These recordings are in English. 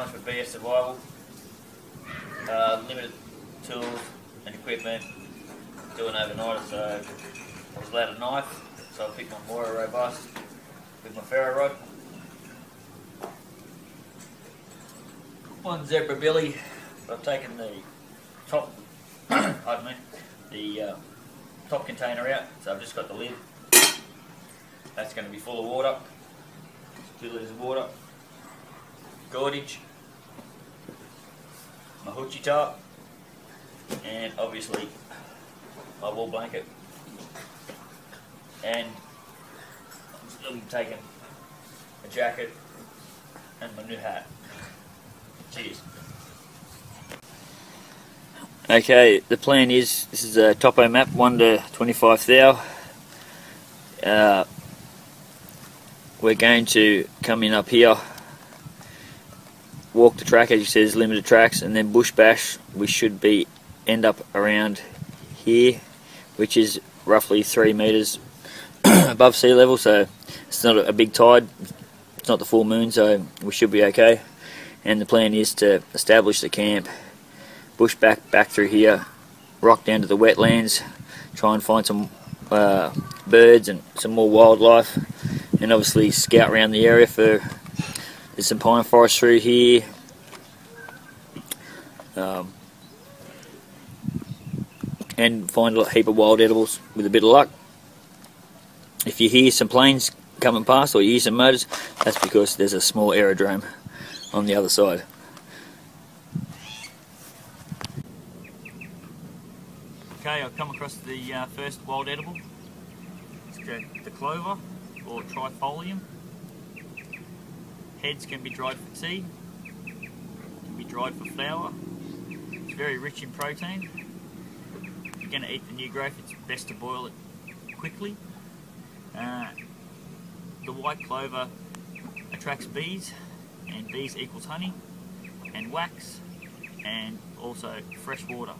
challenge for bssurvival. Limited tools and equipment, doing overnight, so I was allowed a knife, so I picked my Moira Robust with my ferro rod. One zebra billy, I've taken the top, pardon me, the top container out, so I've just got the lid. That's going to be full of water, 2 litres of water, cordage, my hoochie tarp, and obviously my wool blanket. And I'm still taking a jacket and my new hat. Cheers. Okay, the plan is, this is a topo map, 1 to 25 thou. We're going to come in up here, walk the track, as you said, there's limited tracks, and then bush bash. We should end up around here, which is roughly 3 metres above sea level, so it's not a big tide, it's not the full moon, so we should be okay. And the plan is to establish the camp, bush back through here, rock down to the wetlands, try and find some birds and some more wildlife, and obviously scout around the area for, there's some pine forest through here, and find a heap of wild edibles with a bit of luck. If you hear some planes coming past or you hear some motors, that's because there's a small aerodrome on the other side. Okay, I've come across the first wild edible. It's the clover, or trifolium. Heads can be dried for tea, can be dried for flour. It's very rich in protein. If you're going to eat the new growth, it's best to boil it quickly. The white clover attracts bees, and bees equals honey and wax, and also fresh water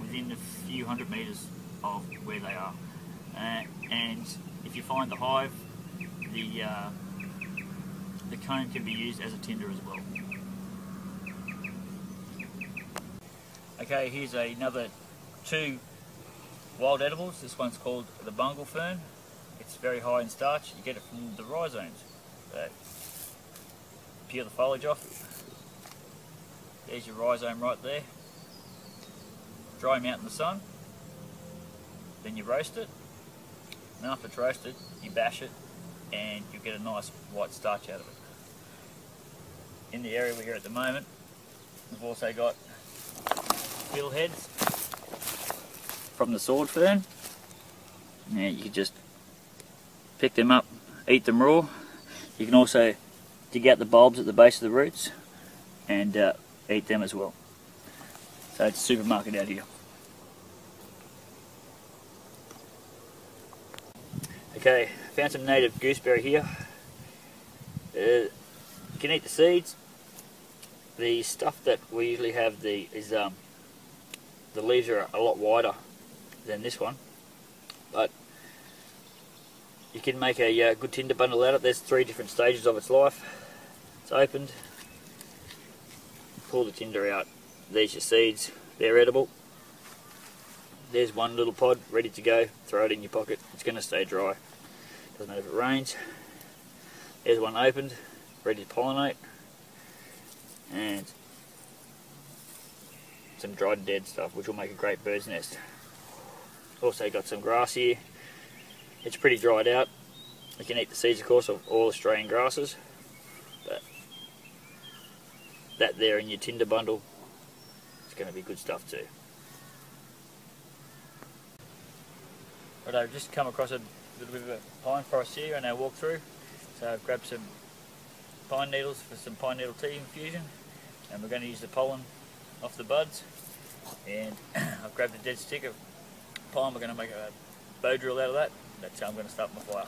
within a few hundred metres of where they are. And if you find the hive, the comb can be used as a tinder as well. Okay, here's another 2 wild edibles. This one's called the bungle fern. It's very high in starch. You get it from the rhizomes. So peel the foliage off. There's your rhizome right there. Dry them out in the sun. Then you roast it. And after it's roasted, you bash it, and you get a nice white starch out of it. In the area we're here at the moment, we've also got bill heads from the sword fern. Now you can just pick them up, eat them raw. You can also dig out the bulbs at the base of the roots and eat them as well. So it's a supermarket out here. Okay, found some native gooseberry here. You can eat the seeds. The stuff that we usually have is the leaves are a lot wider than this one, but you can make a good tinder bundle out of it. There's 3 different stages of its life. It's opened, pull the tinder out. There's your seeds, they're edible. There's one little pod ready to go, throw it in your pocket. It's going to stay dry, doesn't matter if it rains. There's one opened, ready to pollinate, and some dried dead stuff which will make a great bird's nest. Also got some grass here. It's pretty dried out. You can eat the seeds, of course, of all Australian grasses, but that there in your tinder bundle is going to be good stuff too. Right, I've just come across a little bit of a pine forest here and I walk through, so I've grabbed some pine needles for some pine needle tea infusion, and we're going to use the pollen off the buds. And I've grabbed a dead stick of pine. We're going to make a bow drill out of that. That's how I'm going to start my fire.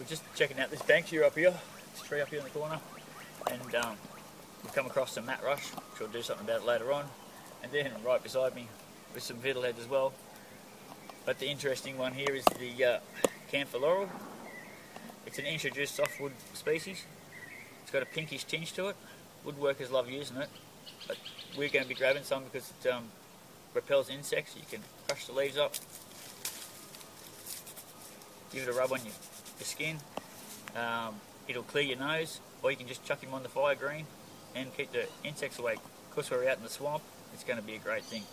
we're just checking out this banksia up here, this tree up here in the corner, and we've come across some mat rush, which I'll do something about later on, and then right beside me with some fiddleheads as well. But the interesting one here is the camphor laurel. It's an introduced softwood species. It's got a pinkish tinge to it. Woodworkers love using it, but we're going to be grabbing some because it repels insects. You can crush the leaves up, give it a rub on your skin. It'll clear your nose, or you can just chuck him on the fire green and keep the insects away. Because we're out in the swamp, it's going to be a great thing.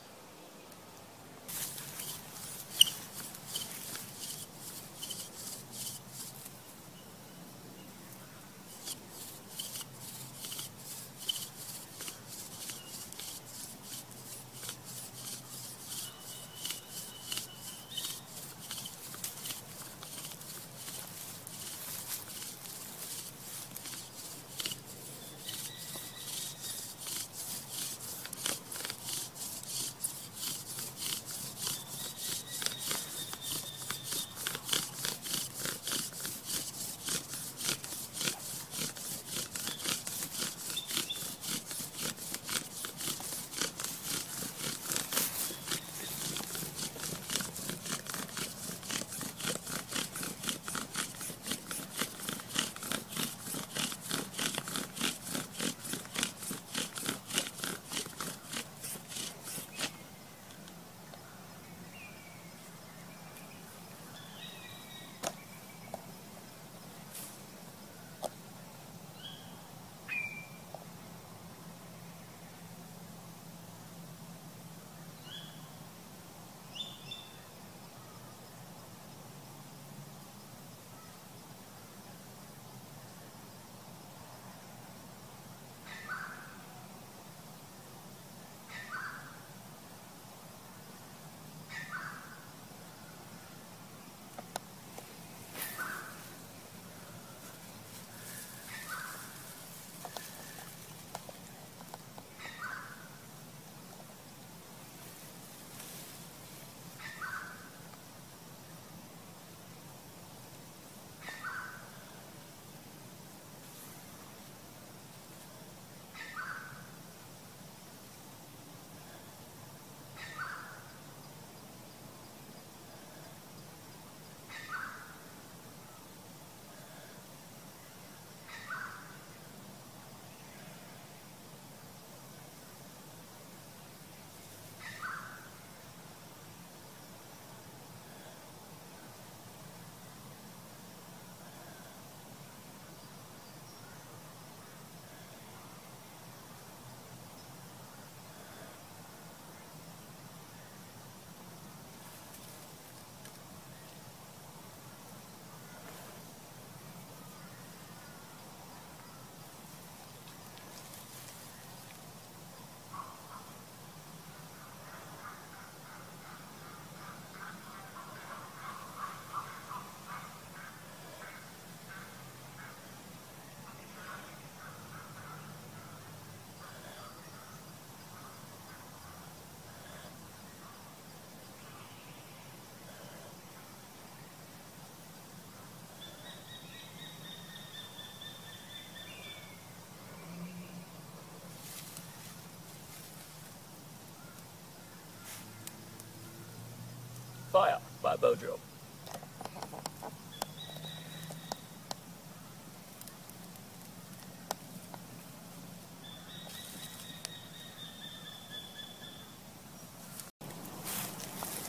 Fire by bow drill.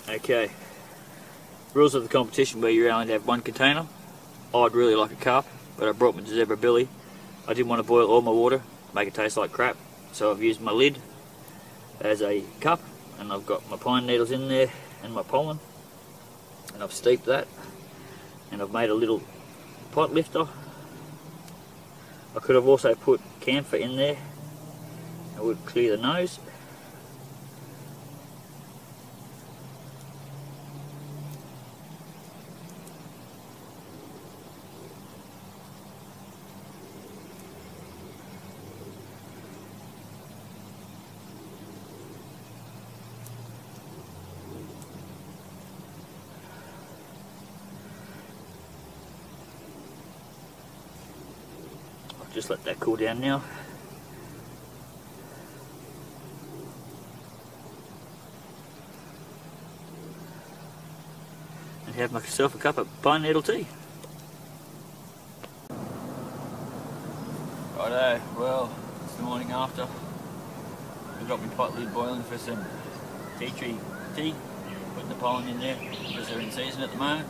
Okay, rules of the competition where you only have one container. I'd really like a cup, but I brought my zebra billy. I didn't want to boil all my water, make it taste like crap, so I've used my lid as a cup, and I've got my pine needles in there and my pollen, and I've steeped that, and I've made a little pot lifter. I could have also put camphor in there, it would clear the nose. just let that cool down now. And have myself a cup of pine needle tea. Righto, well, it's the morning after. I've got my pot lid boiling for some tea tree tea. Putting the pollen in there because they're in season at the moment.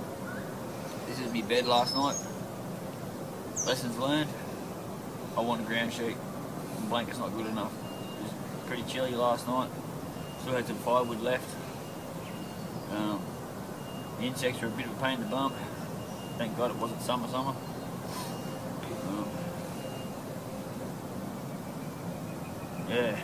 This is my bed last night. Lessons learned. I want a ground sheet. The blanket's not good enough. It was pretty chilly last night. Still had some firewood left. The insects were a bit of a pain in the bum. Thank God it wasn't summer. Yeah.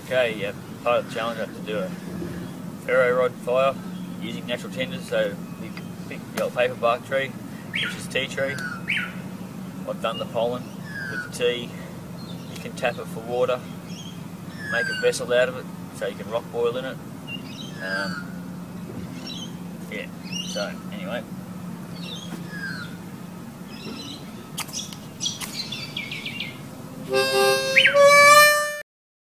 Okay, yeah, part of the challenge I have to do a ferro rod fire using natural tinder. So we pick the old paper bark tree, which is tea tree. I've done the pollen with the tea. You can tap it for water, make a vessel out of it, so you can rock boil in it. Yeah, so anyway.